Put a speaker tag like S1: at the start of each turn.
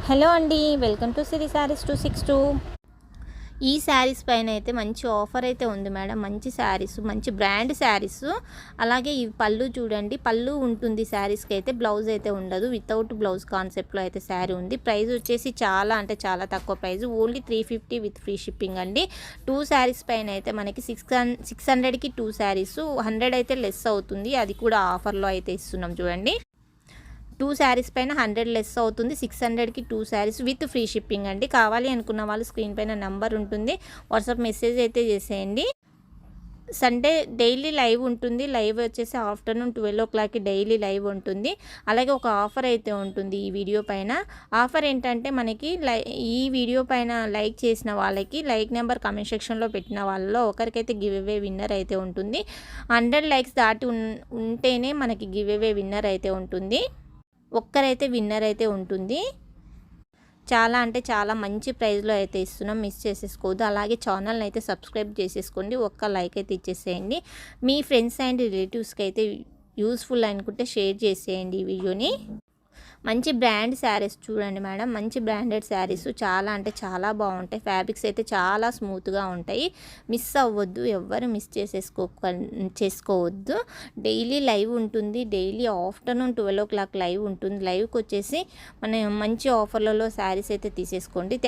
S1: Hello అండి, welcome to సిరి శారీస్ 262. ఈ శారీస్ పైన అయితే మంచి ఆఫర్ అయితే ఉంది మేడం. మంచి శారీస్, మంచి బ్రాండ్ శారీస్. అలాగే ఈ పళ్ళు చూడండి, పళ్ళు ఉంటుంది శారీస్కి అయితే, బ్లౌజ్ అయితే ఉండదు. వితౌట్ బ్లౌజ్ కాన్సెప్ట్లో అయితే శారీ ఉంది. ప్రైస్ వచ్చేసి చాలా అంటే చాలా తక్కువ price, only 350 with free shipping అండి. 2 శారీస్ పైన అయితే మనకి 600కి 2 శారీస్, 100 అయితే లెస్ అవుతుంది. అది కూడా ఆఫర్లో అయితే ఇస్తున్నాం చూడండి. 2 శారీస్ పైన 100 లెస్ అవుతుంది. 600కి 2 శారీస్ విత్ ఫ్రీ షిప్పింగ్ అండి. కావాలి అనుకున్న వాళ్ళు స్క్రీన్ పైన నెంబర్ ఉంటుంది, వాట్సాప్ మెసేజ్ అయితే చేసేయండి. సండే డైలీ లైవ్ ఉంటుంది. లైవ్ వచ్చేసి ఆఫ్టర్నూన్ 12 o'clockకి డైలీ లైవ్ ఉంటుంది. అలాగే ఒక ఆఫర్ అయితే ఉంటుంది ఈ వీడియో పైన. ఆఫర్ ఏంటంటే మనకి ఈ వీడియో పైన లైక్ చేసిన వాళ్ళకి, లైక్ నెంబర్ కామెంట్ సెక్షన్లో పెట్టిన వాళ్ళలో ఒకరికైతే గివ్ అవే విన్నర్ అయితే ఉంటుంది. 100 లైక్స్ దాటి ఉంటేనే మనకి గివ్ అవే విన్నర్ అయితే ఉంటుంది. ఒక్కరైతే విన్నర్ అయితే ఉంటుంది. చాలా అంటే చాలా మంచి ప్రైస్లో అయితే ఇస్తున్నాం, మిస్ చేసేసుకోవద్దు. అలాగే ఛానల్ని అయితే సబ్స్క్రైబ్ చేసేసుకోండి, ఒక్క లైక్ అయితే ఇచ్చేసేయండి. మీ ఫ్రెండ్స్ అండ్ రిలేటివ్స్కి అయితే యూస్ఫుల్ అనుకుంటే షేర్ చేసేయండి ఈ వీడియోని. మంచి బ్రాండ్ శారీస్ చూడండి మేడం, మంచి బ్రాండెడ్ శారీస్ చాలా అంటే చాలా బాగుంటాయి. ఫ్యాబ్రిక్స్ అయితే చాలా స్మూత్గా ఉంటాయి. మిస్ అవ్వద్దు, ఎవ్వరు మిస్ చేసుకోవద్దు. డైలీ లైవ్ ఉంటుంది. డైలీ ఆఫ్టర్నూన్ 12 o'clock లైవ్ ఉంటుంది. లైవ్కి వచ్చేసి మన మంచి ఆఫర్లలో శారీస్ అయితే తీసేసుకోండి.